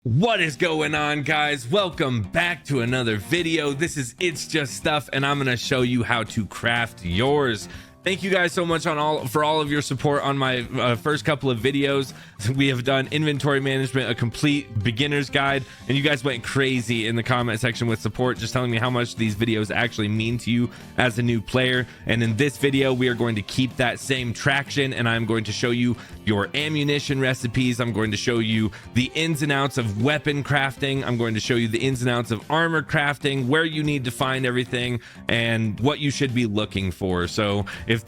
What is going on, guys? Welcome back to another video. This is �itsJustStuff, and I'm going to show you how to craft yours. Thank you guys so much for all of your support on my first couple of videos. We have done inventory management, a complete beginner's guide, and you guys went crazy in the comment section with support, just telling me how much these videos actually mean to you as a new player. And in this video, we are going to keep that same traction, and I'm going to show you your ammunition recipes. I'm going to show you the ins and outs of weapon crafting. I'm going to show you the ins and outs of armor crafting, where you need to find everything, and what you should be looking for. So if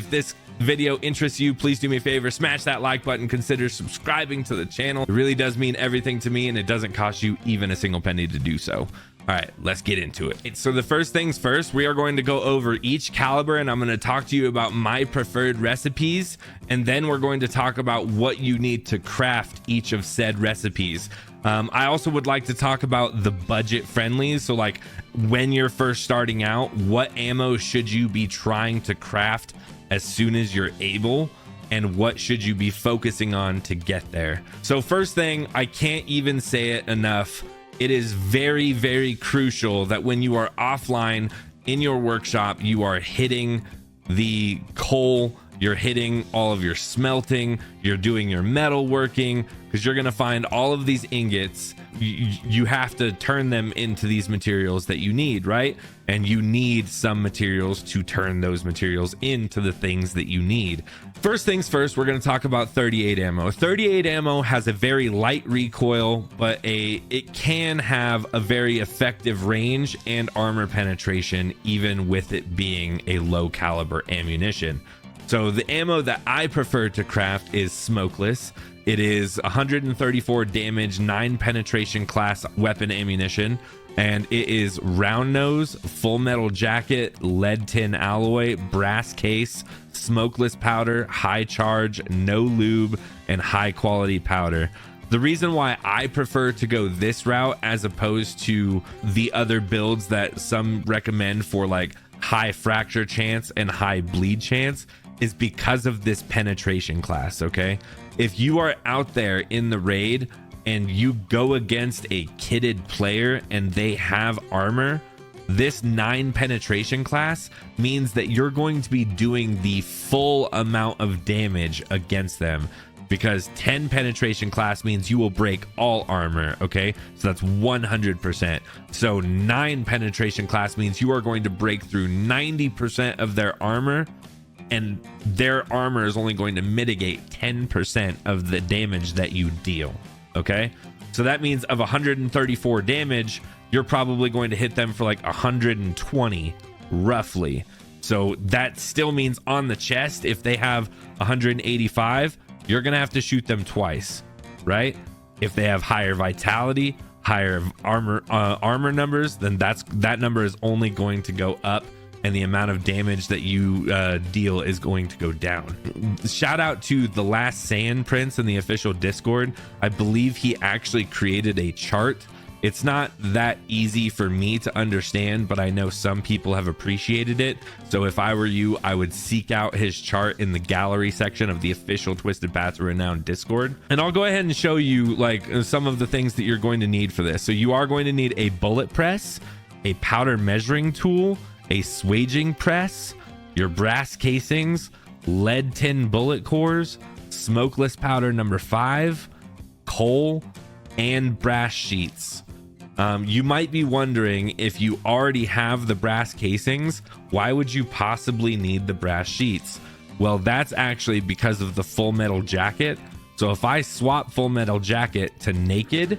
this video interests you, please do me a favor, smash that like button, consider subscribing to the channel. It really does mean everything to me, and it doesn't cost you even a single penny to do so. All right, let's get into it. So the first things first, we are going to go over each caliber, and I'm going to talk to you about my preferred recipes, and then we're going to talk about what you need to craft each of said recipes. I also would like to talk about the budget friendly. So like when you're first starting out, what ammo should you be trying to craft as soon as you're able, and what should you be focusing on to get there? So first thing, I can't even say it enough, it is very, very crucial that when you are offline in your workshop, you are hitting the coal, you're hitting all of your smelting, you're doing your metal working, because you're going to find all of these ingots. You have to turn them into these materials that you need, right? And you need some materials to turn those materials into the things that you need. First things first, we're going to talk about 38 ammo. 38 ammo has a very light recoil, but it can have a very effective range and armor penetration, even with it being a low caliber ammunition. So the ammo that I prefer to craft is Smokeless. It is 134 damage, 9 penetration class weapon ammunition, and it is round nose, full metal jacket, lead tin alloy, brass case, smokeless powder, high charge, no lube, and high quality powder. The reason why I prefer to go this route as opposed to the other builds that some recommend for like high fracture chance and high bleed chance is because of this penetration class. Okay, if you are out there in the raid and you go against a kitted player and they have armor, this 9 penetration class means that you're going to be doing the full amount of damage against them, because 10 penetration class means you will break all armor. Okay, so that's 100%. So 9 penetration class means you are going to break through 90% of their armor, and their armor is only going to mitigate 10% of the damage that you deal. Okay, so that means of 134 damage, you're probably going to hit them for like 120 roughly. So that still means on the chest, if they have 185, you're gonna have to shoot them twice, right? If they have higher vitality, higher armor numbers, then that number is only going to go up, and the amount of damage that you deal is going to go down. Shout out to the last Saiyan Prince in the official Discord. I believe he actually created a chart. It's not that easy for me to understand, but I know some people have appreciated it. So if I were you, I would seek out his chart in the gallery section of the official Twisted Path Renowned Discord. And I'll go ahead and show you like some of the things that you're going to need for this. So you are going to need a bullet press, a powder measuring tool, a swaging press, your brass casings, lead tin bullet cores, smokeless powder number 5, coal, and brass sheets. You might be wondering, if you already have the brass casings, why would you possibly need the brass sheets? Well, that's actually because of the full metal jacket. So if I swap full metal jacket to naked,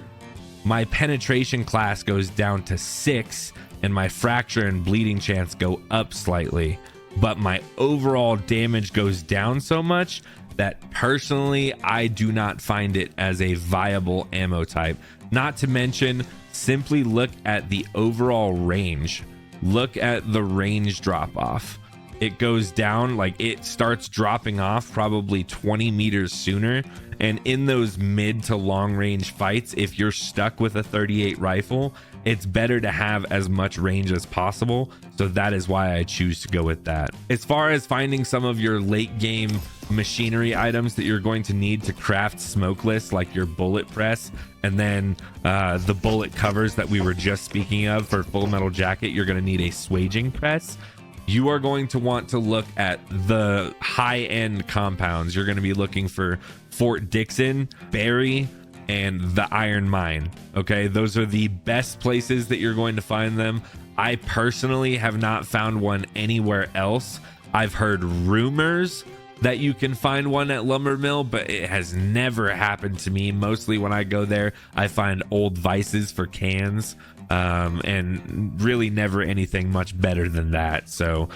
my penetration class goes down to 6, and my fracture and bleeding chance go up slightly, but my overall damage goes down so much that personally I do not find it as a viable ammo type. Not to mention, simply look at the overall range. Look at the range drop off. It goes down, like it starts dropping off probably 20 meters sooner, And in those mid to long range fights, if you're stuck with a 38 rifle, it's better to have as much range as possible. So that is why I choose to go with that. As far as finding some of your late game machinery items that you're going to need to craft Smokeless, like your bullet press, and then the bullet covers that we were just speaking of for Full Metal Jacket, you're going to need a swaging press. You are going to want to look at the high-end compounds. You're going to be looking for Fort Dixon, Barry, and the Iron Mine. Okay, those are the best places that you're going to find them. I personally have not found one anywhere else. I've heard rumors that you can find one at Lumber Mill, but it has never happened to me. Mostly when I go there, I find old vices for cans, and really never anything much better than that. So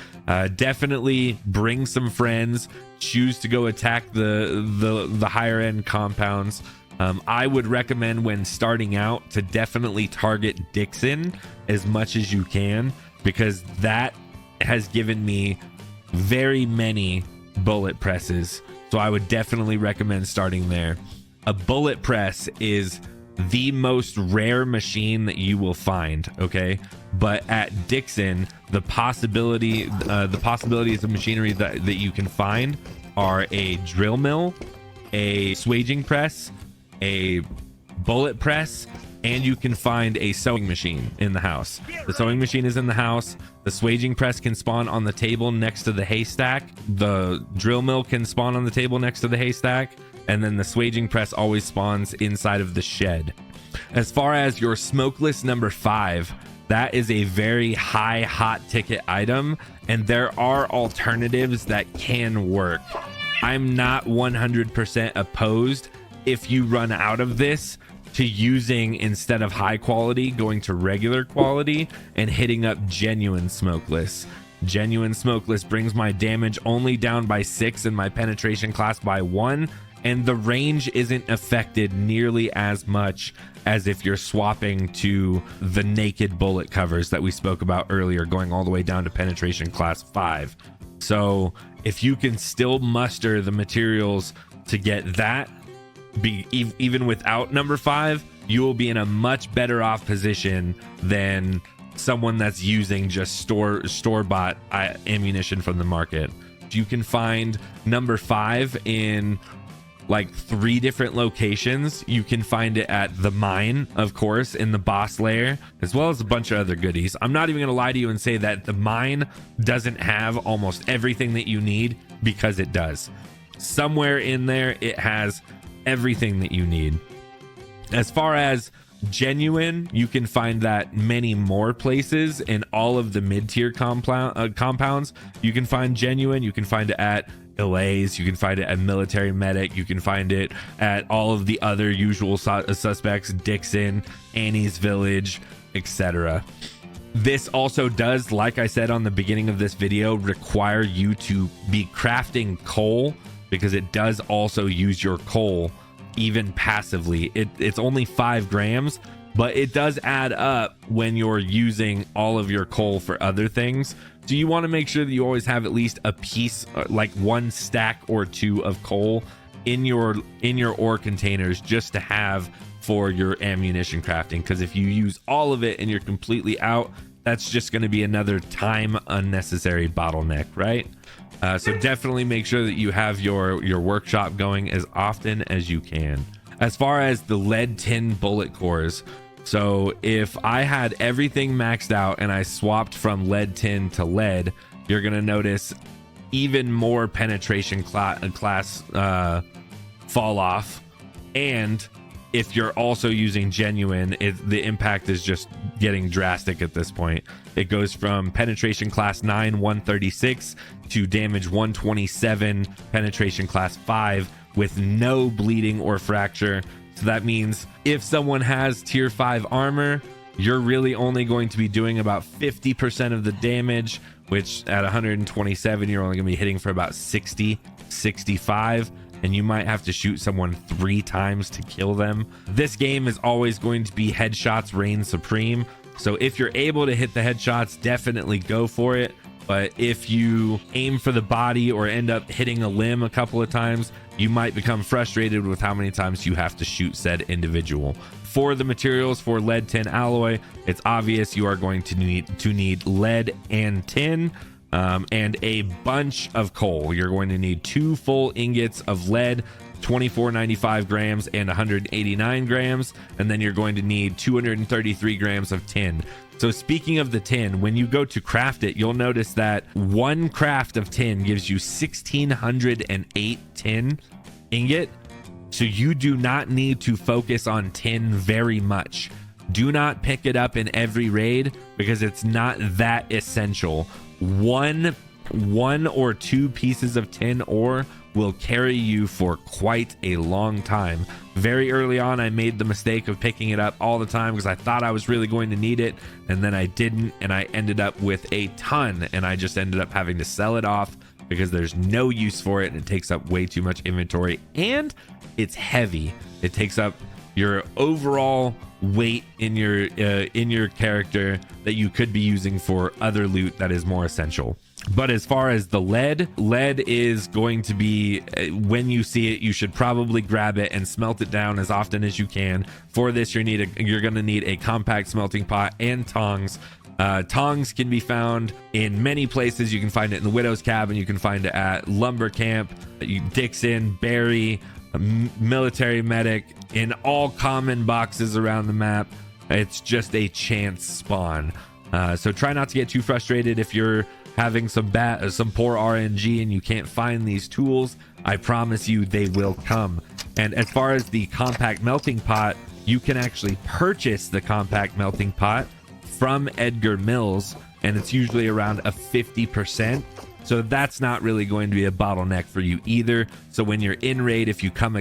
definitely bring some friends, choose to go attack the higher end compounds. I would recommend when starting out to definitely target Dixon as much as you can, because that has given me very many bullet presses. So I would definitely recommend starting there. A bullet press is the most rare machine that you will find, okay? But at Dixon, the possibilities of machinery that you can find are a drill mill, a swaging press, a bullet press, and you can find a sewing machine in the house. The sewing machine is in the house. The swaging press can spawn on the table next to the haystack. The drill mill can spawn on the table next to the haystack. And then the swaging press always spawns inside of the shed. As far as your Smokeless number 5, that is a very high hot ticket item, and there are alternatives that can work. I'm not 100% opposed if you run out of this to using, instead of high quality, going to regular quality and hitting up genuine Smokeless. Genuine Smokeless brings my damage only down by 6 and my penetration class by 1, and the range isn't affected nearly as much as if you're swapping to the naked bullet covers that we spoke about earlier, going all the way down to penetration class 5. So if you can still muster the materials to get that, even without number 5, you will be in a much better off position than someone that's using just store-bought ammunition from the market. You can find number 5 in like 3 different locations. You can find it at the mine, of course, in the boss lair, as well as a bunch of other goodies. I'm not even gonna lie to you and say that the mine doesn't have almost everything that you need, because it does. Somewhere in there it has everything that you need. As far as genuine, you can find that many more places in all of the mid-tier compounds. You can find genuine. You can find it at 𝐈𝐬𝐴's, you can find it at Military Medic, you can find it at all of the other usual suspects, Dixon, Annie's Village, etc. This also does, like I said on the beginning of this video, require you to be crafting coal, because it does also use your coal even passively. It's only 5 grams, but it does add up when you're using all of your coal for other things. So you want to make sure that you always have at least a piece, like 1 stack or 2 of coal in your ore containers, just to have for your ammunition crafting, because if you use all of it and you're completely out, that's just going to be another time unnecessary bottleneck, right? So definitely make sure that you have your workshop going as often as you can. As far as the lead tin bullet cores, so if I had everything maxed out and I swapped from lead tin to lead, you're going to notice even more penetration class fall off. And if you're also using genuine, the impact is just getting drastic at this point. It goes from penetration class 9, 136 to damage 127, penetration class 5 with no bleeding or fracture. So that means if someone has tier 5 armor, you're really only going to be doing about 50% of the damage, which at 127, you're only going to be hitting for about 60, 65. And you might have to shoot someone 3 times to kill them. This game is always going to be headshots reign supreme. So if you're able to hit the headshots, definitely go for it. But if you aim for the body or end up hitting a limb a couple of times, you might become frustrated with how many times you have to shoot said individual. For the materials for lead tin alloy, it's obvious you are going to need lead and tin, and a bunch of coal. You're going to need 2 full ingots of lead, 2495 grams and 189 grams, and then you're going to need 233 grams of tin. So speaking of the tin, when you go to craft it, you'll notice that 1 craft of tin gives you 1608 tin ingot. So you do not need to focus on tin very much. Do not pick it up in every raid because it's not that essential. One or 2 pieces of tin ore will carry you for quite a long time. Very early on, I made the mistake of picking it up all the time because I thought I was really going to need it, and then I didn't, and I ended up with a ton, and I just ended up having to sell it off because there's no use for it, and it takes up way too much inventory, and it's heavy. It takes up your overall weight in your character that you could be using for other loot that is more essential. But as far as the lead is going to be, when you see it, you should probably grab it and smelt it down as often as you can. For this, you're going to need a compact smelting pot and tongs. Tongs can be found in many places. You can find it in the Widow's Cabin. You can find it at Lumber Camp, Dixon, Berry, Military Medic, in all common boxes around the map. It's just a chance spawn. So try not to get too frustrated if you're having some poor RNG and you can't find these tools. I promise you they will come. And as far as the compact melting pot, you can actually purchase the compact melting pot from Edgar Mills, and it's usually around a 50%. So that's not really going to be a bottleneck for you either. So when you're in raid, if you come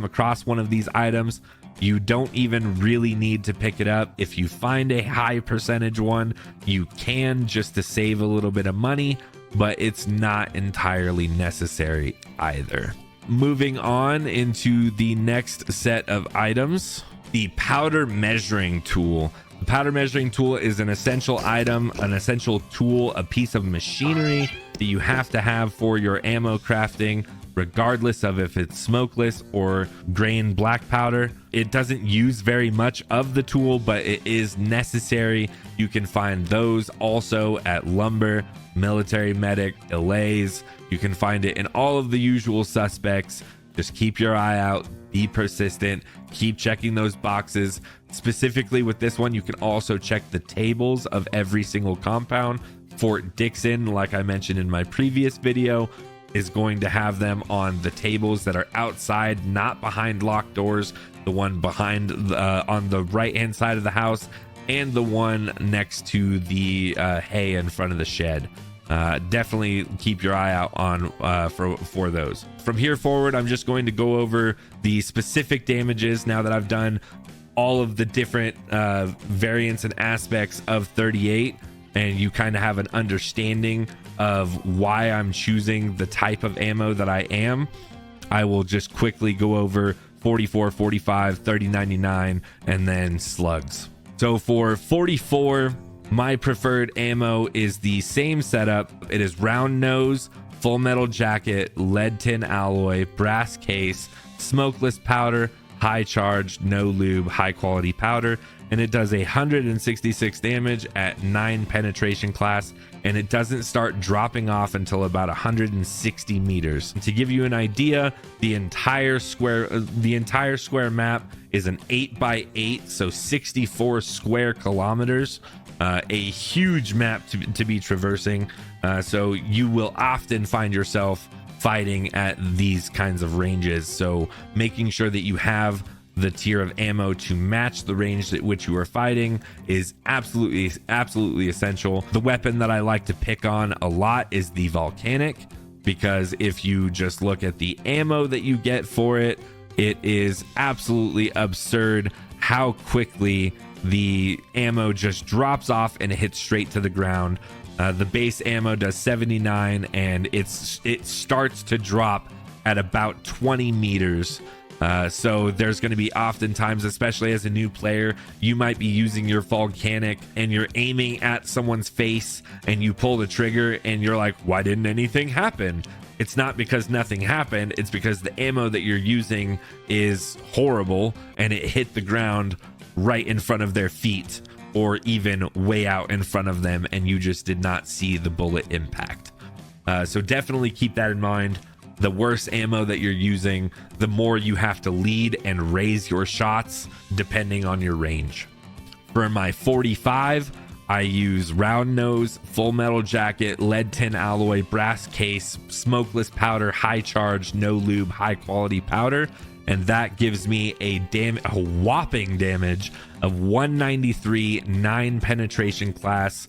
across one of these items, you don't even really need to pick it up. If you find a high percentage one, you can, just to save a little bit of money, but it's not entirely necessary either. Moving on into the next set of items, the powder measuring tool. The powder measuring tool is an essential item, an essential tool, a piece of machinery that you have to have for your ammo crafting, regardless of if it's smokeless or grain black powder. It doesn't use very much of the tool, but it is necessary. You can find those also at Lumber, Military Medic, 𝐈𝐴𝐳. You can find it in all of the usual suspects. Just keep your eye out, be persistent, keep checking those boxes. Specifically with this one, you can also check the tables of every single compound. Fort Dixon, like I mentioned in my previous video, is going to have them on the tables that are outside, not behind locked doors. The one behind on the right hand side of the house, and the one next to the hay in front of the shed. Definitely keep your eye out on for those. From here forward, I'm just going to go over the specific damages now that I've done all of the different variants and aspects of 38, and you kind of have an understanding of why I'm choosing the type of ammo that I am. I will just quickly go over 44, 45, 30, 99, and then slugs. So for 44, my preferred ammo is the same setup. It is round nose, full metal jacket, lead tin alloy, brass case, smokeless powder, high charge, no lube, high quality powder, and it does 166 damage at 9 penetration class, and it doesn't start dropping off until about 160 meters. To give you an idea, the entire square map is an 8x8, so 64 square kilometers. A huge map to be traversing, so you will often find yourself fighting at these kinds of ranges. So making sure that you have the tier of ammo to match the range at which you are fighting is absolutely essential. The weapon that I like to pick on a lot is the volcanic, because if you just look at the ammo that you get for it, it is absolutely absurd how quickly the ammo just drops off and it hits straight to the ground. The base ammo does 79, and it starts to drop at about 20 meters. So there's going to be oftentimes, especially as a new player, you might be using your volcanic and you're aiming at someone's face and you pull the trigger and you're like, why didn't anything happen? it's not because nothing happened, it's because the ammo that you're using is horrible and it hit the ground right in front of their feet, or even way out in front of them, and you just did not see the bullet impact. So definitely keep that in mind. The worse ammo that you're using, the more you have to lead and raise your shots depending on your range. For my 45, I use round nose, full metal jacket, lead tin alloy, brass case, smokeless powder, high charge, no lube, high quality powder, and that gives me a whopping damage of 193, 9 penetration class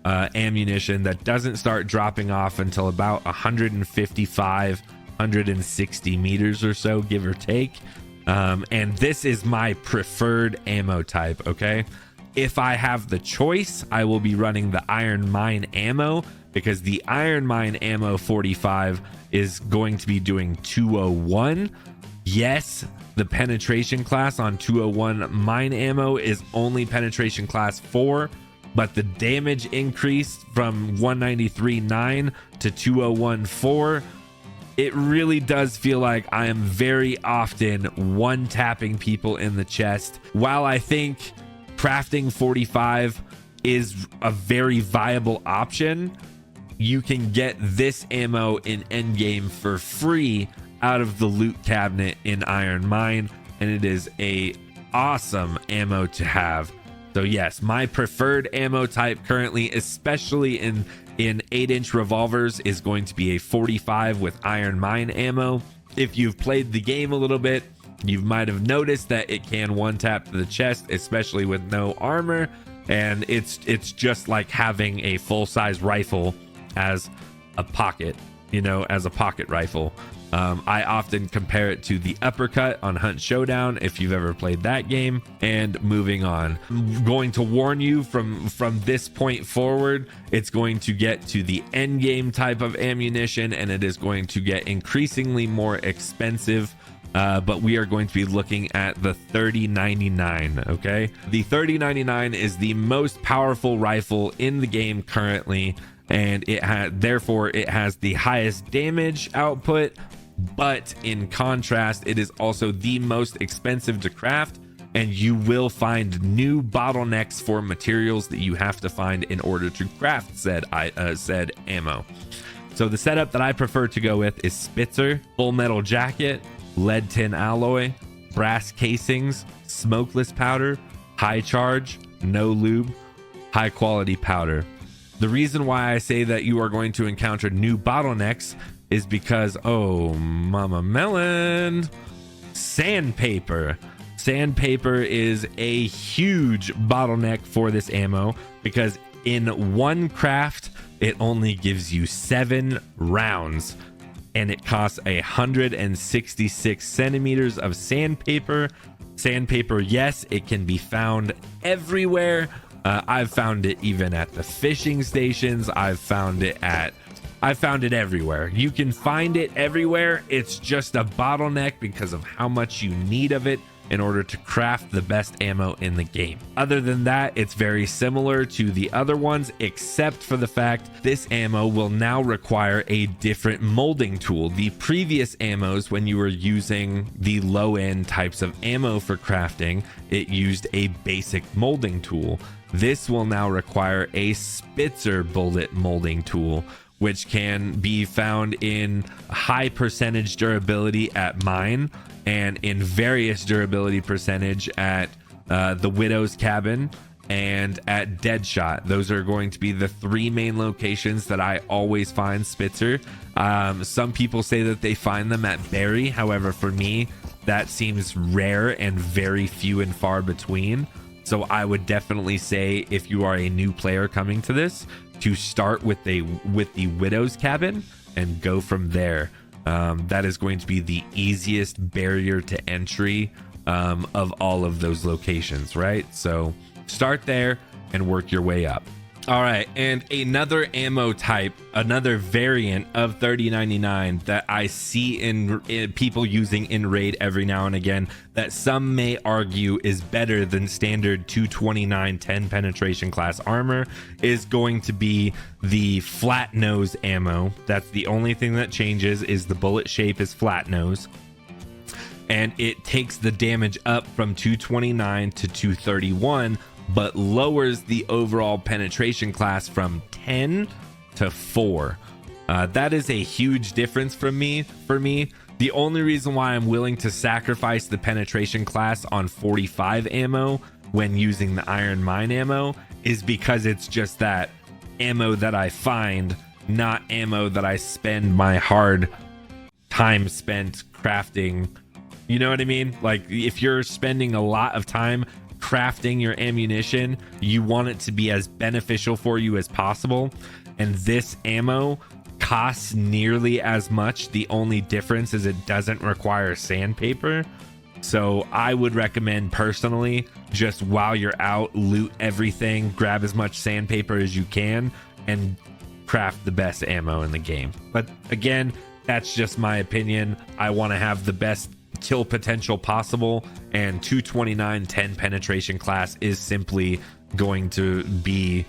ammunition that doesn't start dropping off until about 155, 160 meters or so, give or take. And this is my preferred ammo type. Okay, if I have the choice, I will be running the Iron Mine ammo, because the Iron Mine ammo 45 is going to be doing 201. Yes, the penetration class on 201 mine ammo is only penetration class 4, but the damage increase from 193.9 to 201.4, it really does feel like I am very often one tapping people in the chest. While I think crafting 45 is a very viable option, you can get this ammo in endgame for free out of the loot cabinet in Iron Mine, and it is a awesome ammo to have. So yes, my preferred ammo type currently, especially in 8-inch revolvers, is going to be a 45 with Iron Mine ammo. If you've played the game a little bit, you might have noticed that it can one tap to the chest, especially with no armor, and it's just like having a full-size rifle as a pocket, as a pocket rifle. I often compare it to the uppercut on Hunt Showdown, if you've ever played that game. And moving on, I'm going to warn you from this point forward, it's going to get to the end game type of ammunition, and it is going to get increasingly more expensive. But we are going to be looking at the 3099. Okay, the 3099 is the most powerful rifle in the game currently, and it has the highest damage output. But in contrast, it is also the most expensive to craft, and you will find new bottlenecks for materials that you have to find in order to craft said ammo. So the setup that I prefer to go with is Spitzer, full metal jacket, lead tin alloy, brass casings, smokeless powder, high charge, no lube, high quality powder. The reason why I say that you are going to encounter new bottlenecks is because, oh mama melon, sandpaper. Sandpaper is a huge bottleneck for this ammo, because in one craft it only gives you 7 rounds, and it costs 166 centimeters of sandpaper. Sandpaper, yes, it can be found everywhere. I've found it even at the fishing stations. I've found it everywhere. You can find it everywhere. It's just a bottleneck because of how much you need of it in order to craft the best ammo in the game. Other than that, it's very similar to the other ones, except for the fact this ammo will now require a different molding tool. The previous ammos, when you were using the low-end types of ammo for crafting, it used a basic molding tool. This will now require a Spitzer bullet molding tool, which can be found in high percentage durability at mine and in various durability percentage at the Widow's Cabin and at Deadshot. Those are going to be the 3 main locations that I always find Spitzer. Some people say that they find them at Berry. However, for me, that seems rare and very few and far between. So I would definitely say, if you are a new player coming to this, to start with the Widow's Cabin and go from there. That is going to be the easiest barrier to entry of all of those locations, right? So start there and work your way up. All right, and another ammo type, another variant of 3099 that I see in people using in raid every now and again, that some may argue is better than standard 229 10 penetration class armor, is going to be the flat nose ammo. That's the only thing that changes, is the bullet shape is flat nose, and it takes the damage up from 229 to 231, but lowers the overall penetration class from 10 to 4. That is a huge difference for me. The only reason why I'm willing to sacrifice the penetration class on 45 ammo when using the iron mine ammo is because it's just that ammo that I find, not ammo that I spend my hard time spent crafting. You know what I mean? Like, if you're spending a lot of time crafting your ammunition, you want it to be as beneficial for you as possible, and this ammo costs nearly as much. The only difference is it doesn't require sandpaper. So I would recommend personally, just while you're out, loot everything, grab as much sandpaper as you can, and craft the best ammo in the game. But again, that's just my opinion. I want to have the best kill potential possible, and 229 10 penetration class is simply going to be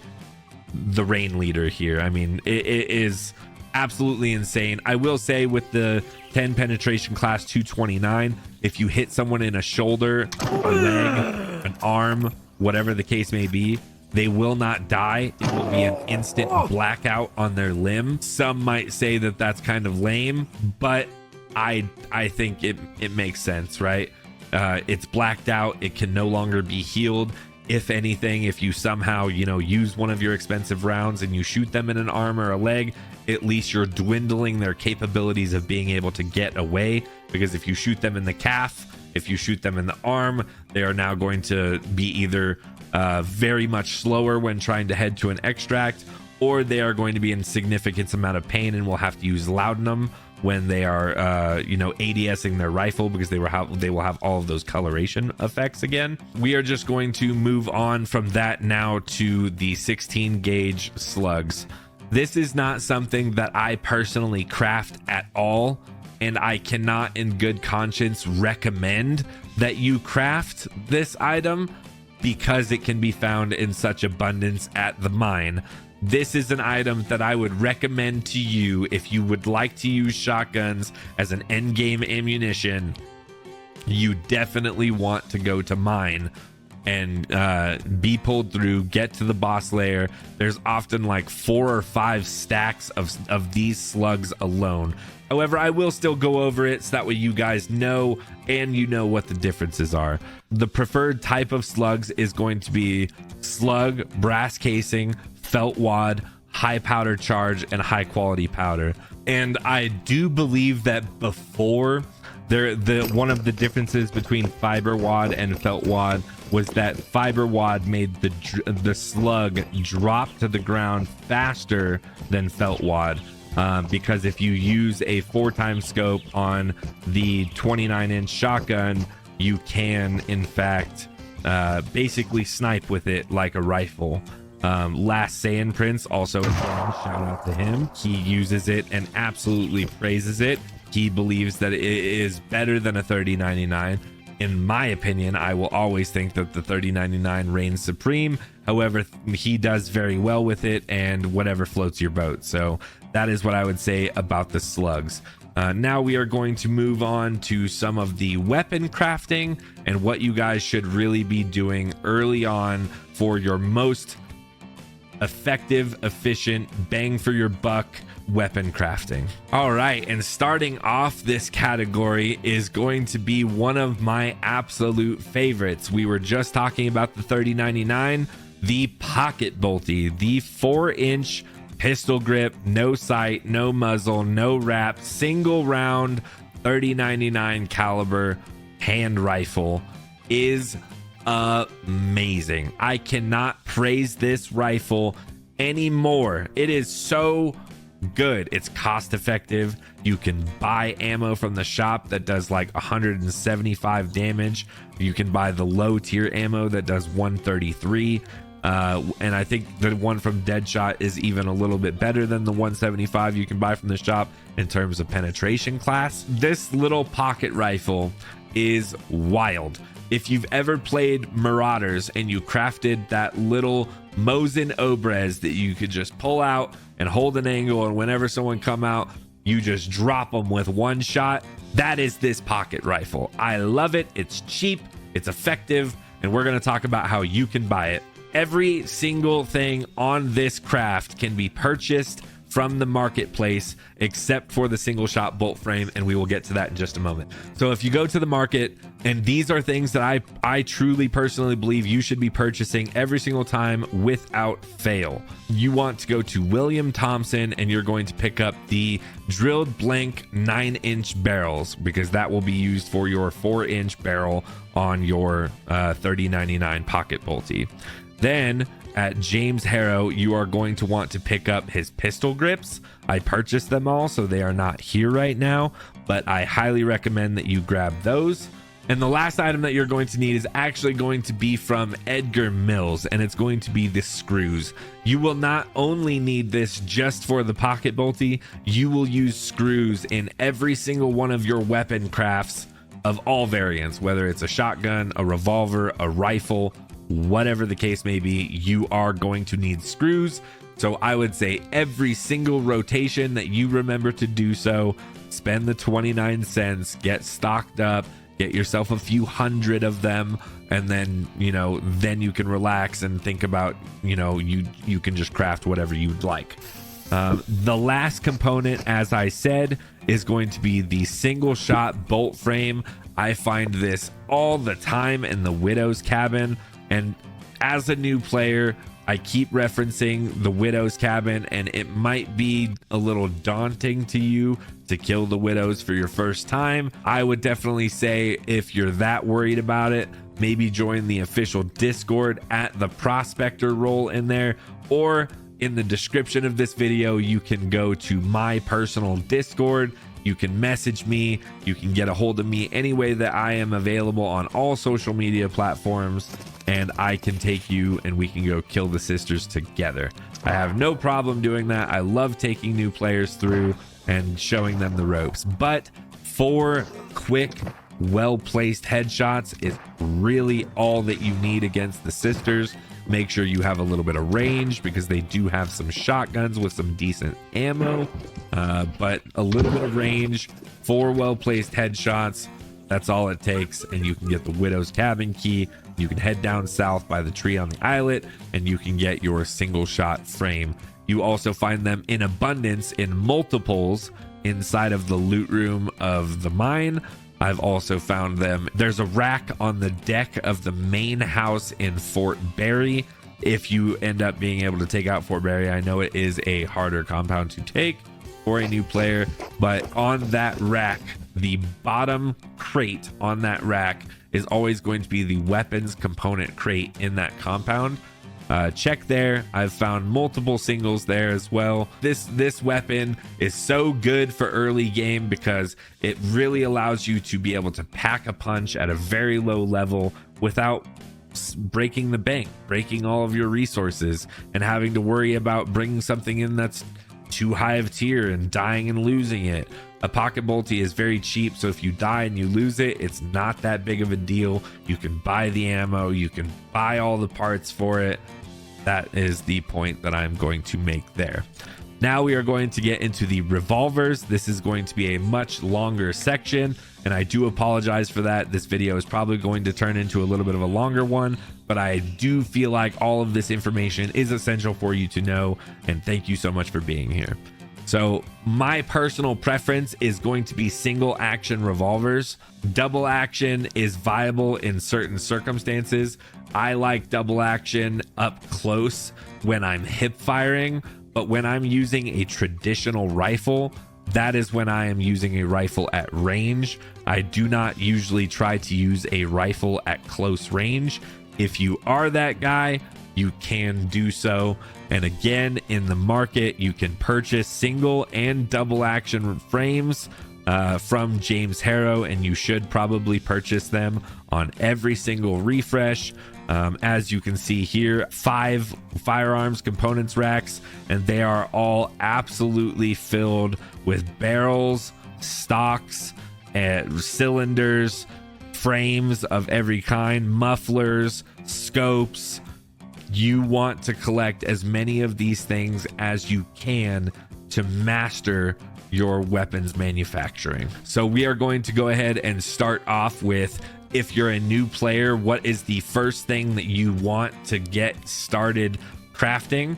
the reign leader here. I mean, it is absolutely insane. I will say, with the 10 penetration class 229, if you hit someone in a shoulder, a leg, an arm, whatever the case may be, they will not die. It will be an instant blackout on their limb. Some might say that that's kind of lame, but I think it makes sense, right? It's blacked out. It can no longer be healed. If anything, if you somehow, use one of your expensive rounds and you shoot them in an arm or a leg, at least you're dwindling their capabilities of being able to get away. Because if you shoot them in the calf, if you shoot them in the arm, they are now going to be either very much slower when trying to head to an extract, or they are going to be in significant amount of pain and will have to use laudanum when they are ADSing their rifle, because they will have all of those coloration effects again. We are just going to move on from that now to the 16 gauge slugs. This is not something that I personally craft at all, and I cannot in good conscience recommend that you craft this item because it can be found in such abundance at the mine. This is an item that I would recommend to you if you would like to use shotguns as an endgame ammunition. You definitely want to go to mine and be pulled through, get to the boss layer. There's often like 4 or 5 stacks of these slugs alone. However, I will still go over it so that way you guys know, and you know what the differences are. The preferred type of slugs is going to be slug, brass casing, felt wad, high powder charge, and high quality powder. And I do believe that before, one of the differences between fiber wad and felt wad was that fiber wad made the slug drop to the ground faster than felt wad. Because if you use a 4x scope on the 29-inch shotgun, you can in fact basically snipe with it like a rifle. Last Saiyan Prince, also shout out to him, he uses it and absolutely praises it. He believes that it is better than a 3099. In my opinion, I will always think that the 3099 reigns supreme. However, he does very well with it, and whatever floats your boat. So that is what I would say about the slugs. Now we are going to move on to some of the weapon crafting and what you guys should really be doing early on for your most effective, efficient, bang for your buck weapon crafting. All right, and starting off this category is going to be one of my absolute favorites. We were just talking about the 3099, the pocket bolty, the 4-inch pistol grip, no sight, no muzzle, no wrap, single round 3099 caliber hand rifle is amazing. I cannot praise this rifle anymore. It is so good. It's cost effective. You can buy ammo from the shop that does like 175 damage. You can buy the low tier ammo that does 133. And I think the one from Deadshot is even a little bit better than the 175 you can buy from the shop in terms of penetration class. This little pocket rifle is wild. If you've ever played Marauders and you crafted that little Mosin Obrez that you could just pull out and hold an angle, and whenever someone come out, you just drop them with one shot, that is this pocket rifle. I love it. It's cheap, it's effective, and we're going to talk about how you can buy it. Every single thing on this craft can be purchased from the marketplace except for the single shot bolt frame, and we will get to that in just a moment. So if you go to the market, and these are things that I truly personally believe you should be purchasing every single time without fail. You want to go to William Thompson and you're going to pick up the drilled blank 9-inch barrels, because that will be used for your 4-inch barrel on your 3099 pocket bolty. Then at James Harrow, you are going to want to pick up his pistol grips. I purchased them all, so they are not here right now, but I highly recommend that you grab those. And the last item that you're going to need is actually going to be from Edgar Mills, and it's going to be the screws. You will not only need this just for the pocket bolty, you will use screws in every single one of your weapon crafts of all variants, whether it's a shotgun, a revolver, a rifle, whatever the case may be, you are going to need screws. So I would say every single rotation that you remember to do so, spend the 29 cents, get stocked up, get yourself a few hundred of them, and then, you know, then you can relax and think about, you know, you can just craft whatever you'd like. The last component, as I said, is going to be the single shot bolt frame. I find this all the time in the Widow's Cabin, and as a new player, I keep referencing the Widow's Cabin, and it might be a little daunting to you to kill the Widows for your first time. I would definitely say, if you're that worried about it, maybe join the official Discord at the Prospector role in there, or in the description of this video, you can go to my personal Discord. You can message me, you can get a hold of me any way that I am available on all social media platforms, and I can take you and we can go kill the sisters together. I have no problem doing that. I love taking new players through and showing them the ropes, but 4 quick, well-placed headshots is really all that you need against the sisters. Make sure you have a little bit of range, because they do have some shotguns with some decent ammo, but a little bit of range, 4 well-placed headshots, that's all it takes, and you can get the Widow's Cabin key. You can head down south by the tree on the islet, and you can get your single shot frame. You also find them in abundance in multiples inside of the loot room of the mine. I've also found them. There's a rack on the deck of the main house in Fort Barry. If you end up being able to take out Fort Barry, I know it is a harder compound to take for a new player, but on that rack, the bottom crate on that rack is always going to be the weapons component crate in that compound. Check there. I've found multiple singles there as well. This weapon is so good for early game because it really allows you to be able to pack a punch at a very low level without breaking the bank, breaking all of your resources, and having to worry about bringing something in that's too high of tier and dying and losing it. A pocket bolty is very cheap, so if you die and you lose it, it's not that big of a deal. You can buy the ammo, you can buy all the parts for it. That is the point that I'm going to make there. Now we are going to get into the revolvers. This is going to be a much longer section, and I do apologize for that. This video is probably going to turn into a little bit of a longer one, but I do feel like all of this information is essential for you to know, and thank you so much for being here. So my personal preference is going to be single action revolvers. Double action is viable in certain circumstances. I like double action up close when I'm hip firing, but when I'm using a traditional rifle, that is when I am using a rifle at range. I do not usually try to use a rifle at close range. If you are that guy, you can do so. And again, in the market, you can purchase single and double action frames from James Harrow, and you should probably purchase them on every single refresh. As you can see here, 5 firearms components racks, and they are all absolutely filled with barrels, stocks, cylinders, frames of every kind, mufflers, scopes. You want to collect as many of these things as you can to master your weapons manufacturing. So we are going to go ahead and start off with, if you're a new player, what is the first thing that you want to get started crafting?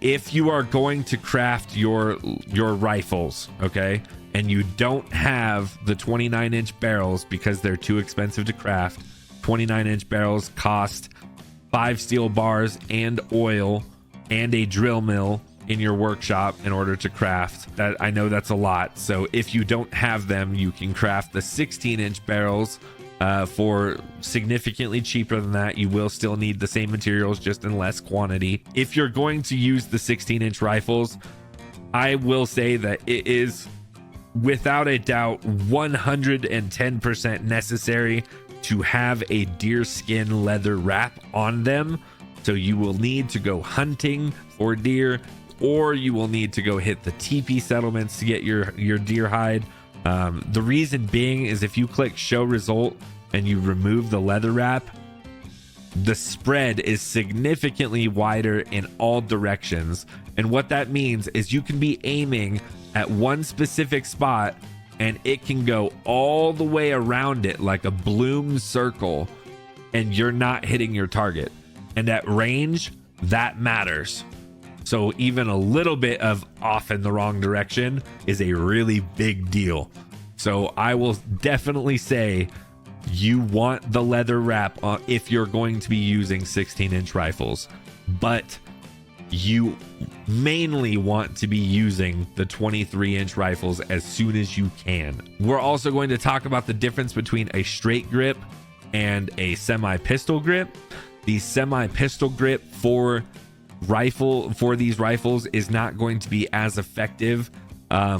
If you are going to craft your rifles, okay, and you don't have the 29-inch barrels because they're too expensive to craft, 29-inch barrels cost 5 steel bars and oil and a drill mill in your workshop in order to craft that. I know that's a lot. So if you don't have them, you can craft the 16-inch barrels for significantly cheaper than that. You will still need the same materials, just in less quantity. If you're going to use the 16-inch rifles, I will say that it is without a doubt 110% necessary to have a deer skin leather wrap on them. So you will need to go hunting for deer, or you will need to go hit the teepee settlements to get your deer hide. The reason being is if you click show result and you remove the leather wrap, the spread is significantly wider in all directions. And what that means is you can be aiming at one specific spot and it can go all the way around it like a bloom circle, and you're not hitting your target. And at range, that matters. So even a little bit of off in the wrong direction is a really big deal. So I will definitely say you want the leather wrap on if you're going to be using 16-inch rifles, but you mainly want to be using the 23-inch rifles as soon as you can. We're also going to talk about the difference between a straight grip and a semi-pistol grip. The semi-pistol grip for these rifles is not going to be as effective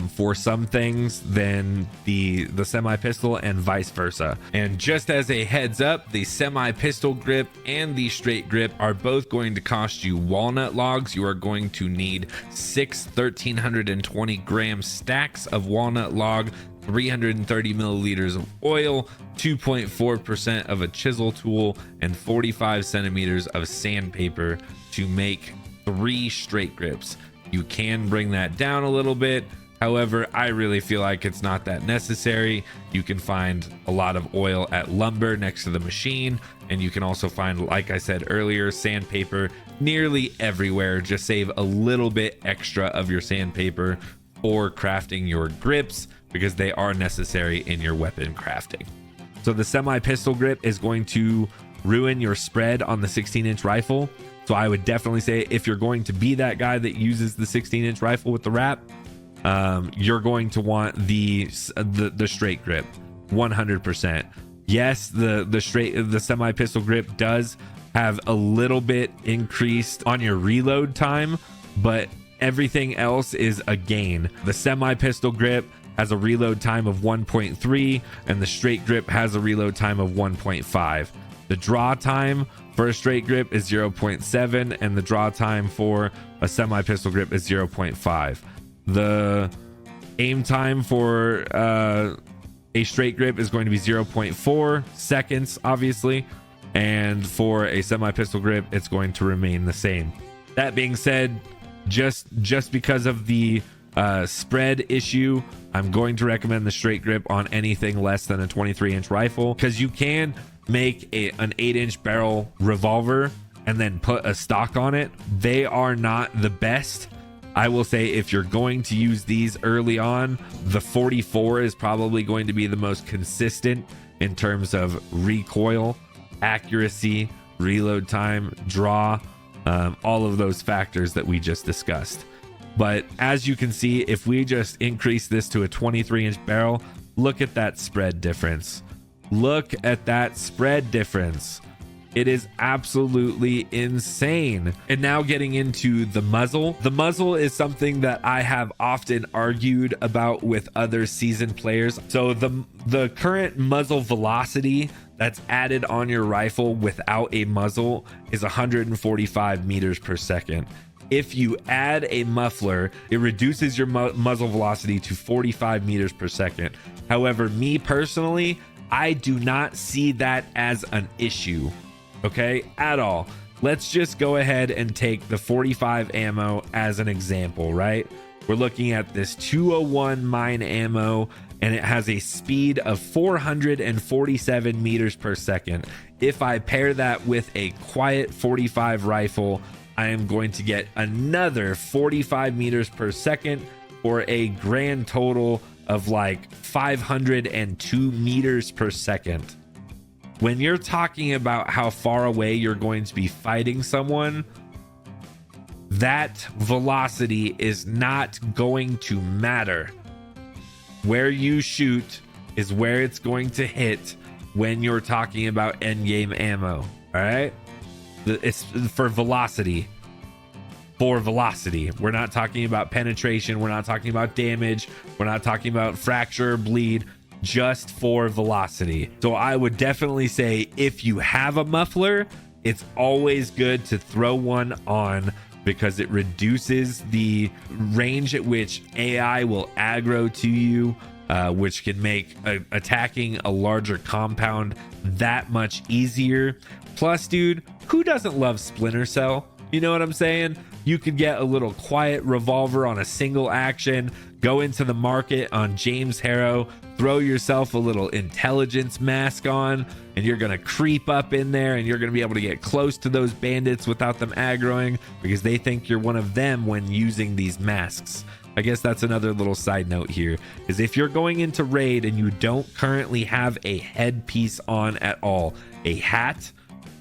for some things than the semi-pistol, and vice versa. And just as a heads up, the semi-pistol grip and the straight grip are both going to cost you walnut logs. You are going to need 6 1,320 gram stacks of walnut log, 330 milliliters of oil, 2.4% of a chisel tool, and 45 centimeters of sandpaper to make 3 straight grips. You can bring that down a little bit. However, I really feel like it's not that necessary. You can find a lot of oil at lumber next to the machine, and you can also find, like I said earlier, sandpaper nearly everywhere. Just save a little bit extra of your sandpaper for crafting your grips, because they are necessary in your weapon crafting. So the semi-pistol grip is going to ruin your spread on the 16-inch rifle. So I would definitely say, if you're going to be that guy that uses the 16-inch rifle with the wrap, you're going to want the straight grip 100%. Yes, the semi-pistol grip does have a little bit increased on your reload time, but everything else is a gain. The semi-pistol grip has a reload time of 1.3, and the straight grip has a reload time of 1.5. The draw time for a straight grip is 0.7, and the draw time for a semi-pistol grip is 0.5. The aim time for a straight grip is going to be 0.4 seconds, obviously, and for a semi-pistol grip, it's going to remain the same. That being said, just because of the spread issue, I'm going to recommend the straight grip on anything less than a 23-inch rifle, because you can make an 8-inch barrel revolver and then put a stock on it. They are not the best. I will say, if you're going to use these early on, the 44 is probably going to be the most consistent in terms of recoil, accuracy, reload time, draw, all of those factors that we just discussed. But as you can see, if we just increase this to a 23-inch barrel, look at that spread difference. Look at that spread difference. It is absolutely insane. And now getting into the muzzle. The muzzle is something that I have often argued about with other seasoned players. So the current muzzle velocity that's added on your rifle without a muzzle is 145 meters per second. If you add a muffler, it reduces your muzzle velocity to 45 meters per second. However, me personally, I do not see that as an issue, okay, at all. Let's just go ahead and take the 45 ammo as an example, right? We're looking at this 201 mine ammo, and it has a speed of 447 meters per second. If I pair that with a quiet 45 rifle, I am going to get another 45 meters per second, or a grand total of like 502 meters per second. When you're talking about how far away you're going to be fighting someone, that velocity is not going to matter. Where you shoot is where it's going to hit when you're talking about end game ammo. All right, it's for velocity. For velocity, we're not talking about penetration, we're not talking about damage, we're not talking about fracture or bleed, just for velocity. So I would definitely say if you have a muffler, it's always good to throw one on, because it reduces the range at which AI will aggro to you, which can make attacking a larger compound that much easier. Plus, dude, who doesn't love Splinter Cell? You know what I'm saying? You could get a little quiet revolver on a single action, go into the market on 𝐷𝐴𝐻𝐿, throw yourself a little intelligence mask on, and you're going to creep up in there, and you're going to be able to get close to those bandits without them aggroing, because they think you're one of them when using these masks. I guess that's another little side note here, is if you're going into raid and you don't currently have a headpiece on at all, a hat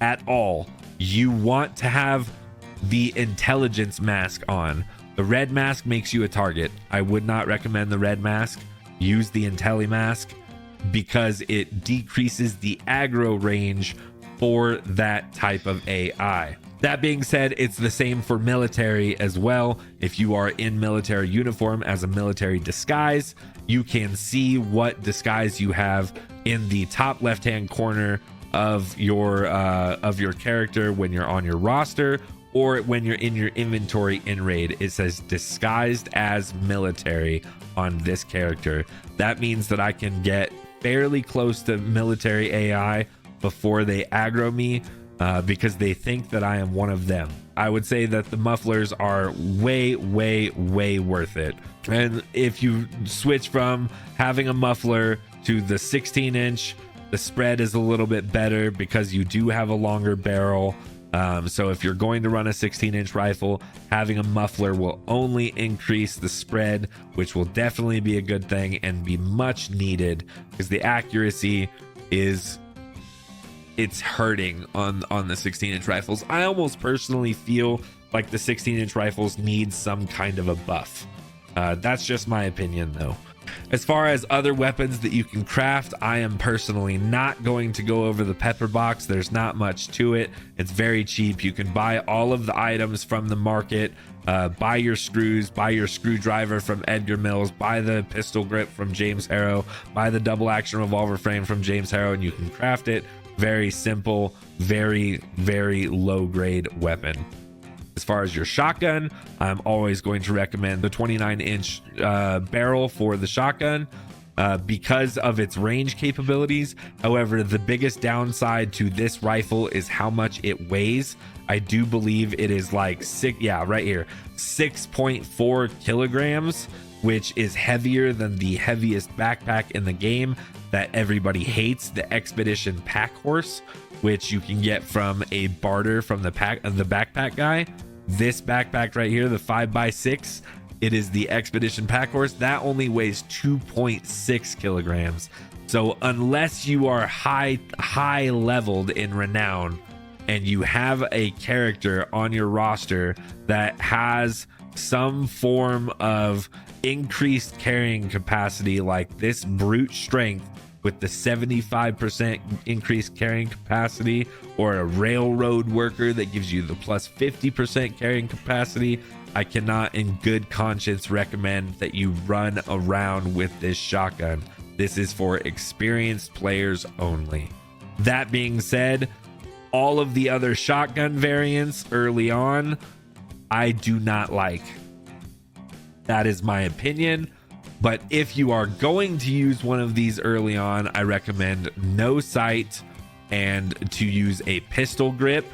at all, you want to have the intelligence mask on. The red mask makes you a target. I would not recommend the red mask. Use the Intelli mask, because it decreases the aggro range for that type of AI. That being said, it's the same for military as well. If you are in military uniform as a military disguise, you can see what disguise you have in the top left hand corner of your character when you're on your roster, or when you're in your inventory in raid. It says disguised as military on this character. That means that I can get fairly close to military AI before they aggro me, because they think that I am one of them. I would say that the mufflers are way worth it. And if you switch from having a muffler to the 16-inch, the spread is a little bit better because you do have a longer barrel. So if you're going to run a 16-inch rifle, having a muffler will only increase the spread, which will definitely be a good thing and be much needed, because the accuracy it's hurting on the 16-inch rifles. I almost personally feel like the 16-inch rifles need some kind of a buff. That's just my opinion though. As far as other weapons that you can craft, I am personally not going to go over the pepper box. There's not much to it. It's very cheap. You can buy all of the items from the market, buy your screws, buy your screwdriver from Edgar Mills, buy the pistol grip from 𝐷𝐴𝐻𝐿, buy the double action revolver frame from 𝐷𝐴𝐻𝐿, and you can craft it. Very simple, very low grade weapon. As far as your shotgun, I'm always going to recommend the 29-inch barrel for the shotgun, because of its range capabilities. However, the biggest downside to this rifle is how much it weighs. I do believe it is like 6.4 kilograms, which is heavier than the heaviest backpack in the game that everybody hates, the Expedition Pack Horse, which you can get from a barter from the backpack guy. This backpack right here, the 5x6, it is the Expedition Pack Horse. That only weighs 2.6 kilograms. So unless you are high leveled in renown and you have a character on your roster that has some form of increased carrying capacity, like this brute strength with the 75% increased carrying capacity, or a railroad worker that gives you the plus 50% carrying capacity, I cannot in good conscience recommend that you run around with this shotgun. This is for experienced players only. That being said, all of the other shotgun variants early on, I do not like. That is my opinion. But if you are going to use one of these early on, I recommend no sight and to use a pistol grip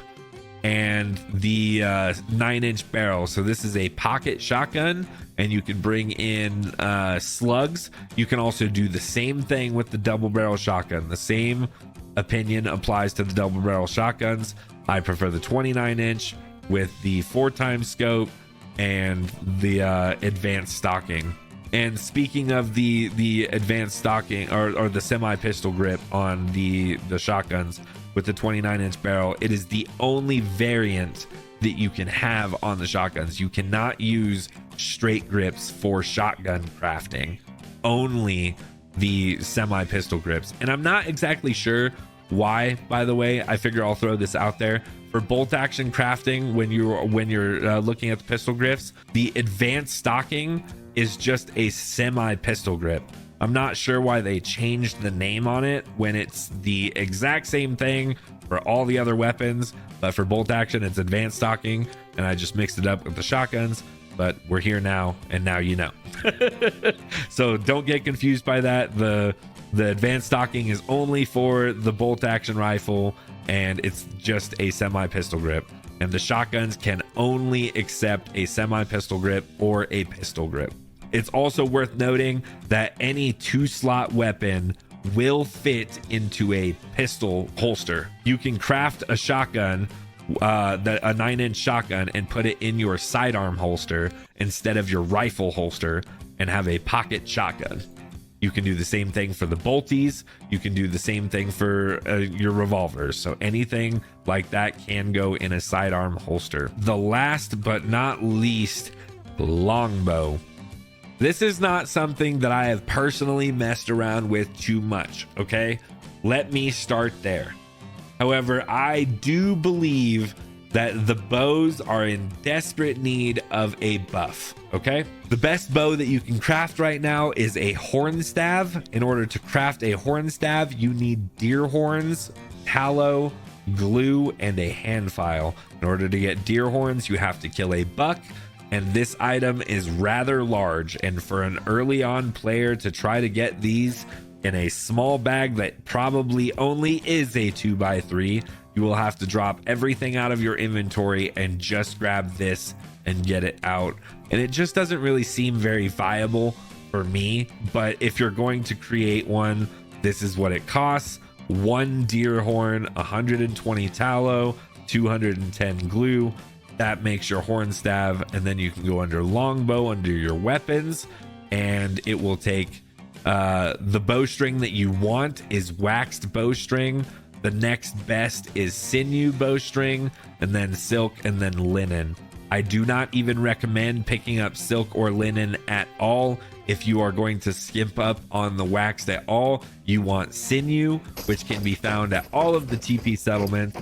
and the 9-inch barrel. So this is a pocket shotgun, and you can bring in slugs. You can also do the same thing with the double barrel shotgun. The same opinion applies to the double barrel shotguns. I prefer the 29-inch with the 4x scope and the advanced stocking. And speaking of the advanced stocking or the semi pistol grip on the shotguns with the 29-inch barrel, it is the only variant that you can have on the shotguns. You cannot use straight grips for shotgun crafting, only the semi pistol grips. And I'm not exactly sure why, by the way. I figure I'll throw this out there. For bolt action crafting, when you're looking at the pistol grips, the advanced stocking is just a semi pistol grip. I'm not sure why they changed the name on it when it's the exact same thing for all the other weapons, but for bolt action it's advanced stocking, and I just mixed it up with the shotguns. But we're here now, and now you know. So don't get confused by that. The advanced stocking is only for the bolt action rifle, and it's just a semi pistol grip, and the shotguns can only accept a semi pistol grip or a pistol grip. It's also worth noting that any 2-slot weapon will fit into a pistol holster. You can craft a shotgun, a 9-inch shotgun, and put it in your sidearm holster instead of your rifle holster and have a pocket shotgun. You can do the same thing for the bolties. You can do the same thing for your revolvers. So anything like that can go in a sidearm holster. The last but not least, longbow. This is not something that I have personally messed around with too much, okay? Let me start there. However, I do believe that the bows are in desperate need of a buff, okay? The best bow that you can craft right now is a horn staff. In order to craft a horn staff, you need deer horns, tallow, glue, and a hand file. In order to get deer horns, you have to kill a buck, and this item is rather large, and for an early on player to try to get these in a small bag that probably only is a 2x3, you will have to drop everything out of your inventory and just grab this and get it out. And it just doesn't really seem very viable for me. But if you're going to create one, this is what it costs: 1 deer horn, 120 tallow, 210 glue. That makes your horn staff, and then you can go under longbow under your weapons, and it will take the bowstring that you want is waxed bowstring. The next best is sinew bowstring, and then silk, and then linen. I do not even recommend picking up silk or linen at all. If you are going to skimp up on the waxed at all, you want sinew, which can be found at all of the TP settlements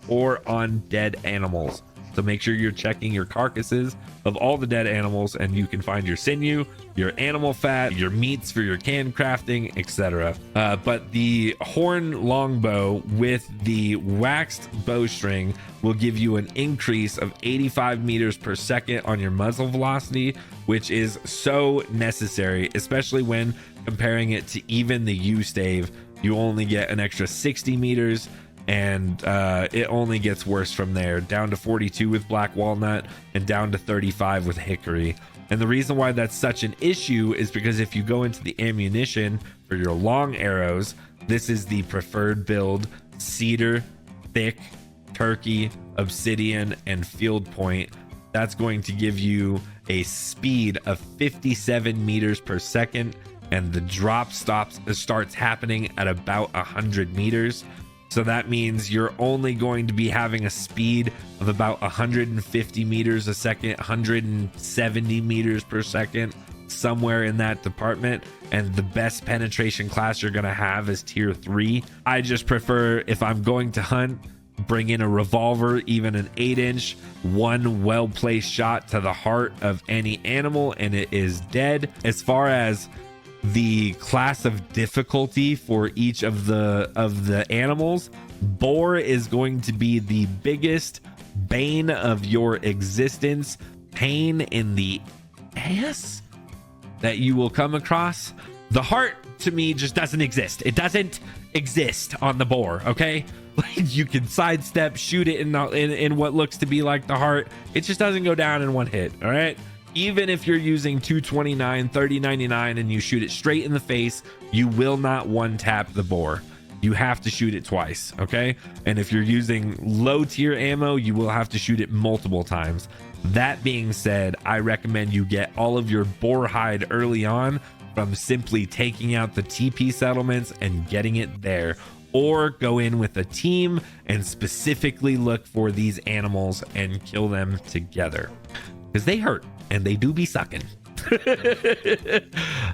or on dead animals. So make sure you're checking your carcasses of all the dead animals, and you can find your sinew, your animal fat, your meats for your can crafting, etc. But the horn longbow with the waxed bowstring will give you an increase of 85 meters per second on your muzzle velocity, which is so necessary, especially when comparing it to even the 𝐈𝐻𝐿. You only get an extra 60 meters, and it only gets worse from there, down to 42 with black walnut and down to 35 with hickory. And the reason why that's such an issue is because if you go into the ammunition for your long arrows, this is the preferred build: cedar, thick, turkey, obsidian, and field point. That's going to give you a speed of 57 meters per second, and the drop starts happening at about 100 meters. So that means you're only going to be having a speed of about 150 meters a second, 170 meters per second, somewhere in that department, and the best penetration class you're going to have is tier 3. I just prefer, if I'm going to hunt, bring in a revolver, even an 8-inch, one well-placed shot to the heart of any animal and it is dead. As far as the class of difficulty for each of the animals, boar is going to be the biggest bane of your existence, pain in the ass that you will come across. The heart, to me, just doesn't exist. It doesn't exist on the boar, okay? Like, you can sidestep, shoot it in what looks to be like the heart. It just doesn't go down in one hit, all right? Even if you're using 229, 3099 and you shoot it straight in the face, you will not one tap the boar. You have to shoot it twice, okay? And if you're using low tier ammo, you will have to shoot it multiple times. That being said, I recommend you get all of your boar hide early on from simply taking out the TP settlements and getting it there, or go in with a team and specifically look for these animals and kill them together, because they hurt and they do be sucking.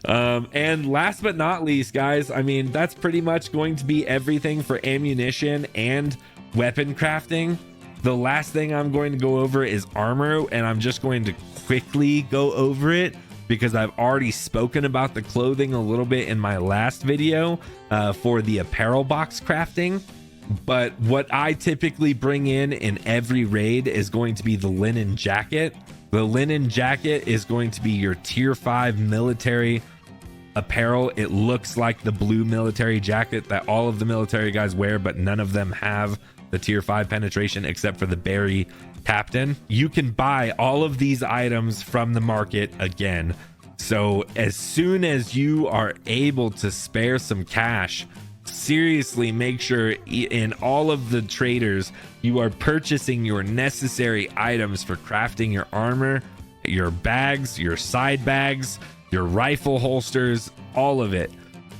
And last but not least, guys, I mean, that's pretty much going to be everything for ammunition and weapon crafting. The last thing I'm going to go over is armor, and I'm just going to quickly go over it because I've already spoken about the clothing a little bit in my last video for the apparel box crafting. But what I typically bring in every raid is going to be the linen jacket. The linen jacket is going to be your tier 5 military apparel. It looks like the blue military jacket that all of the military guys wear, but none of them have the tier 5 penetration except for the Barry captain. You can buy all of these items from the market again. So as soon as you are able to spare some cash, seriously make sure in all of the traders you are purchasing your necessary items for crafting your armor, your bags, your side bags, your rifle holsters, all of it,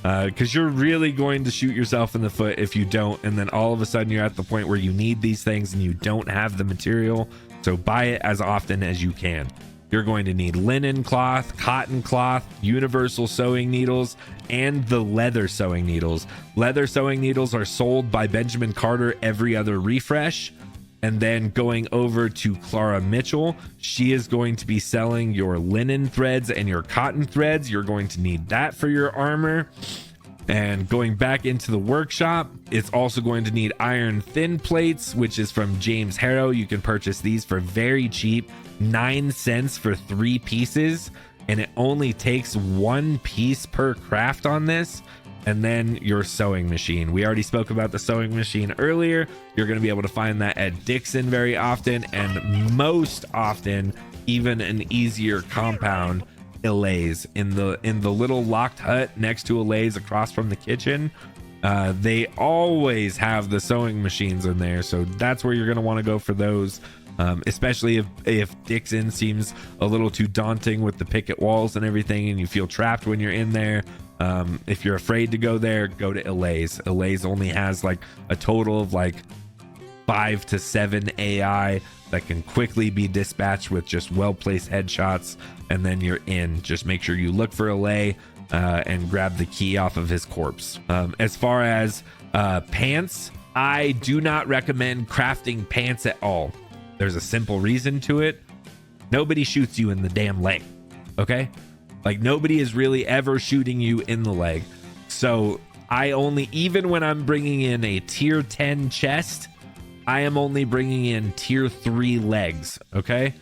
because you're really going to shoot yourself in the foot if you don't, and then all of a sudden you're at the point where you need these things and you don't have the material. So buy it as often as you can. You're going to need linen cloth, cotton cloth, universal sewing needles, and the leather sewing needles. Leather sewing needles are sold by Benjamin Carter every other refresh. And then going over to Clara Mitchell, she is going to be selling your linen threads and your cotton threads. You're going to need that for your armor. And going back into the workshop, it's also going to need iron thin plates, which is from James Harrow. You can purchase these for very cheap, 9 cents for 3 pieces, and it only takes 1 piece per craft on this. And then your sewing machine. We already spoke about the sewing machine earlier. You're going to be able to find that at Dixon very often, and most often even an easier compound, 𝐿𝐴𝐻𝐿 in the little locked hut next to 𝐿𝐴𝐻𝐿 across from the kitchen. They always have the sewing machines in there, so that's where you're going to want to go for those. Especially if Dixon seems a little too daunting with the picket walls and everything, and you feel trapped when you're in there. If you're afraid to go there, go to 𝐿𝐴𝐻𝐿. 𝐿𝐴𝐻𝐿 only has like a total of like 5 to 7 AI that can quickly be dispatched with just well-placed headshots, and then you're in. Just make sure you look for 𝐿𝐴𝐻𝐿 and grab the key off of his corpse. As far as pants, I do not recommend crafting pants at all. There's a simple reason to it. Nobody shoots you in the damn leg, okay? Like, nobody is really ever shooting you in the leg. So I only, even when I'm bringing in a tier 10 chest, I am only bringing in tier 3 legs, okay?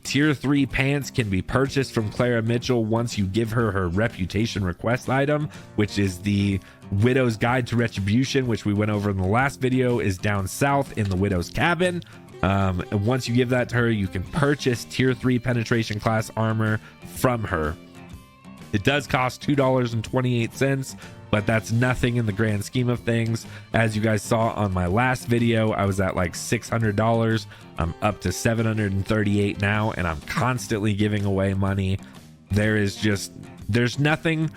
Tier 3 pants can be purchased from Clara Mitchell once you give her her reputation request item, which is the Widow's Guide to Retribution, which we went over in the last video, is down south in the Widow's cabin. Once you give that to her, you can purchase tier 3 penetration class armor from her. It does cost $2.28, but that's nothing in the grand scheme of things. As you guys saw on my last video, I was at like $600. I'm up to $738 now, and I'm constantly giving away money. There's nothing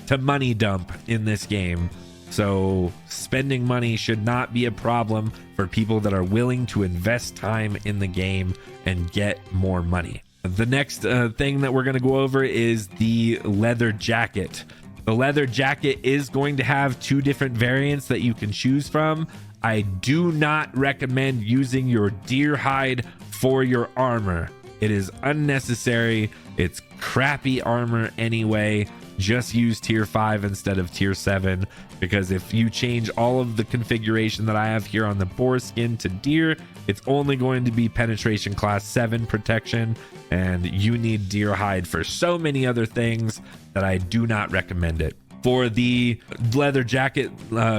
to money dump in this game. So spending money should not be a problem for people that are willing to invest time in the game and get more money. The next thing that we're going to go over is the leather jacket. The leather jacket is going to have 2 different variants that you can choose from. I do not recommend using your deer hide for your armor. It is unnecessary. It's crappy armor anyway. Just use tier 5 instead of tier 7, because if you change all of the configuration that I have here on the boar skin to deer, it's only going to be penetration class 7 protection, and you need deer hide for so many other things that I do not recommend it. For the leather jacket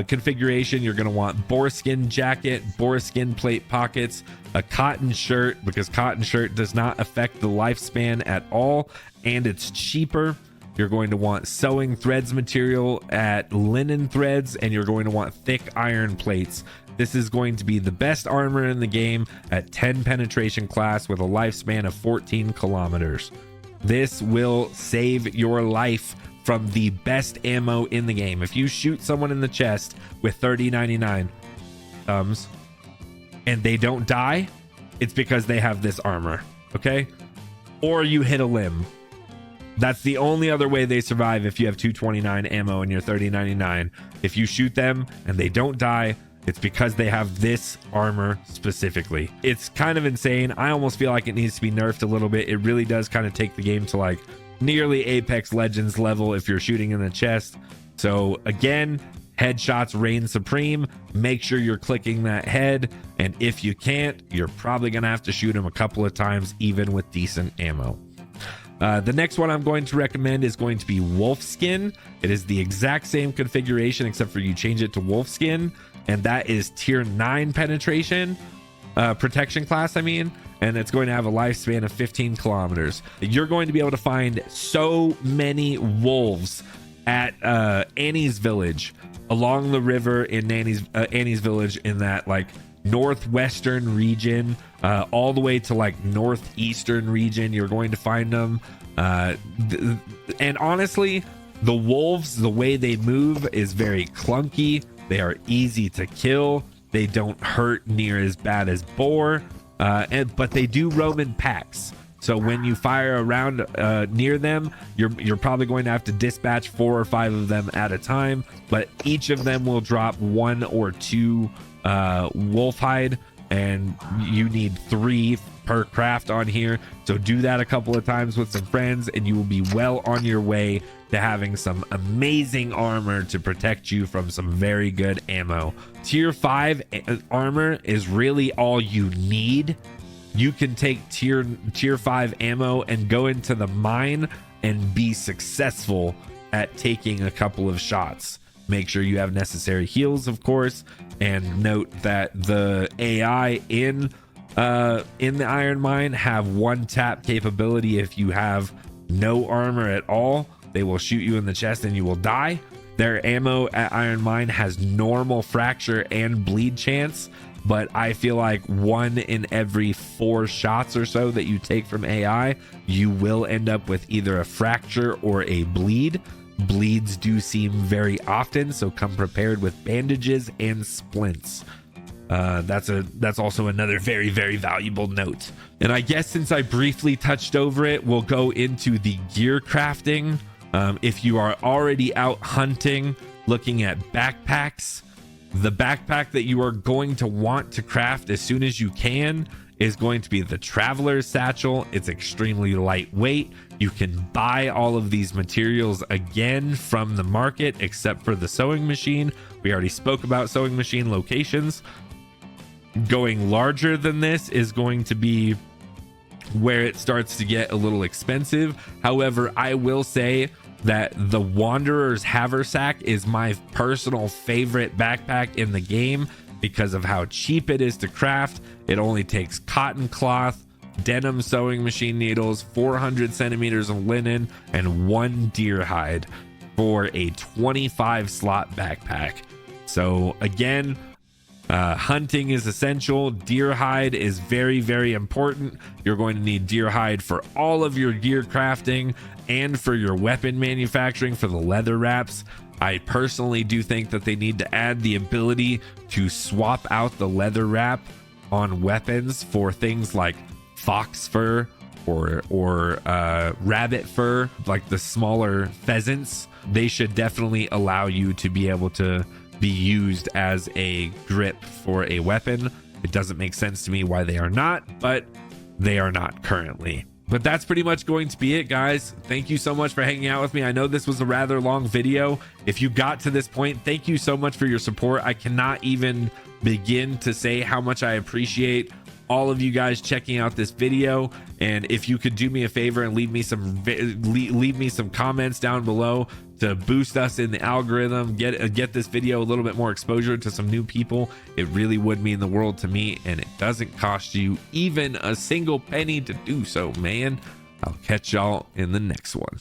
configuration, you're going to want boar skin jacket, boar skin plate pockets, a cotton shirt, because cotton shirt does not affect the lifespan at all, and it's cheaper. You're going to want sewing threads material at linen threads, and you're going to want thick iron plates. This is going to be the best armor in the game at 10 penetration class with a lifespan of 14 kilometers. This will save your life from the best ammo in the game. If you shoot someone in the chest with 3099 thumbs and they don't die, it's because they have this armor, okay? Or you hit a limb. That's the only other way they survive. If you have 229 ammo and you're 3099, if you shoot them and they don't die, it's because they have this armor specifically. It's kind of insane. I almost feel like it needs to be nerfed a little bit. It really does kind of take the game to like nearly Apex Legends level if you're shooting in the chest. So again, headshots reign supreme. Make sure you're clicking that head, and if you can't, you're probably gonna have to shoot him a couple of times even with decent ammo. The next one I'm going to recommend is going to be wolf skin. It is the exact same configuration except for you change it to wolf skin, and that is tier 9 penetration protection class, and it's going to have a lifespan of 15 kilometers. You're going to be able to find so many wolves at Annie's village along the river in Annie's village, in that like northwestern region, all the way to like northeastern region. You're going to find them, and honestly, the wolves, the way they move is very clunky. They are easy to kill. They don't hurt near as bad as boar, but they do roam in packs. So when you fire around near them, you're probably going to have to dispatch 4 or 5 of them at a time, but each of them will drop 1 or 2 wolf hide, and you need 3 per craft on here. So do that a couple of times with some friends and you will be well on your way to having some amazing armor to protect you from some very good ammo. Tier 5 armor is really all you need. You can take tier 5 ammo and go into the mine and be successful at taking a couple of shots. Make sure you have necessary heals, of course, and note that the AI in the iron mine have 1 tap capability. If you have no armor at all, they will shoot you in the chest and you will die. Their ammo at iron mine has normal fracture and bleed chance, but I feel like 1 in every 4 shots or so that you take from AI, you will end up with either a fracture or a bleed. Bleeds do seem very often, so come prepared with bandages and splints. That's also another very, very valuable note. And I guess since I briefly touched over it, we'll go into the gear crafting. If you are already out hunting, looking at backpacks, the backpack that you are going to want to craft as soon as you can is going to be the Traveler's Satchel. It's extremely lightweight. You can buy all of these materials again from the market, except for the sewing machine. We already spoke about sewing machine locations. Going larger than this is going to be where it starts to get a little expensive. However, I will say that the Wanderer's Haversack is my personal favorite backpack in the game because of how cheap it is to craft. It only takes cotton cloth, denim sewing machine needles, 400 centimeters of linen, and 1 deer hide for a 25 slot backpack. So again, hunting is essential. Deer hide is very, very important. You're going to need deer hide for all of your gear crafting and for your weapon manufacturing for the leather wraps. I personally do think that they need to add the ability to swap out the leather wrap on weapons for things like fox fur or rabbit fur, like the smaller pheasants, they should definitely allow you to be able to be used as a grip for a weapon. It doesn't make sense to me why they are not, but they are not currently. But that's pretty much going to be it, guys. Thank you so much for hanging out with me. I know this was a rather long video. If you got to this point, thank you so much for your support. I cannot even begin to say how much I appreciate all of you guys checking out this video. And if you could do me a favor and leave me some comments down below to boost us in the algorithm, get this video a little bit more exposure to some new people, it really would mean the world to me, and it doesn't cost you even a single penny to do so, man. I'll catch y'all in the next one.